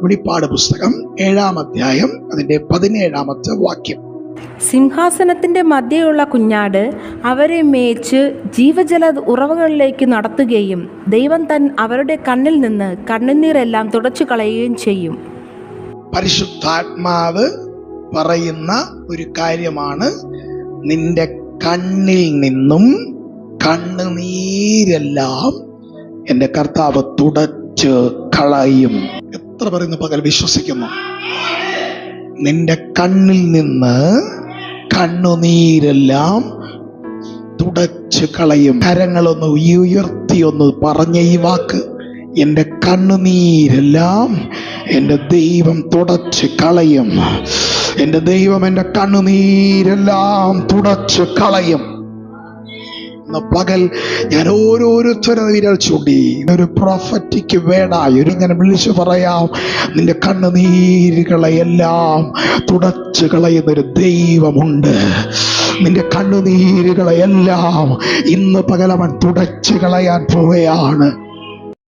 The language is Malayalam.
വെളിപ്പാട് പുസ്തകം 7-ാം അധ്യായം അതിന്റെ 17-ാമത്തെ വാക്യം. സിംഹാസനത്തിന്റെ മധ്യയുള്ള കുഞ്ഞാട് അവരെ മേച്ച് ജീവജല ഉറവകളിലേക്ക് നടത്തുകയും ദൈവം അവരുടെ കണ്ണിൽ നിന്ന് കണ്ണുനീരെല്ലാം തുടച്ചു കളയുകയും ചെയ്യും. പരിശുദ്ധാത്മാവ് പറയുന്ന ഒരു കാര്യമാണ്, നിന്റെ കണ്ണിൽ നിന്നും കണ്ണുനീരെല്ലാം എൻ്റെ കർത്താവ് തുടച്ച് കളയും. എത്ര പറയുന്നു പകൽ വിശ്വസിക്കുന്നു? നിന്റെ കണ്ണിൽ നിന്ന് കണ്ണുനീരെല്ലാം തുടച്ച് കളയും. കരങ്ങളൊന്ന് ഉയർത്തി ഒന്ന് പറഞ്ഞ ഈ വാക്ക്, എൻ്റെ കണ്ണുനീരെല്ലാം എൻ്റെ ദൈവം തുടച്ച് കളയും. എൻ്റെ ദൈവം എൻ്റെ കണ്ണുനീരെല്ലാം തുടച്ച് കളയും. പകൽ ഞാൻ ഓരോരുത്തരെ വിരൽ ചൂണ്ടി ഒരു പ്രൊഫറ്റിക് വേടായി ഇങ്ങനെ വിളിച്ചു പറയാം, നിന്റെ കണ്ണുനീരുകളെയെല്ലാം തുടച്ചു കളയുന്നൊരു ദൈവമുണ്ട്. നിന്റെ കണ്ണുനീരുകളെയെല്ലാം ഇന്ന് പകൽ അവൻ തുടച്ചു കളയാൻ പോവുകയാണ്.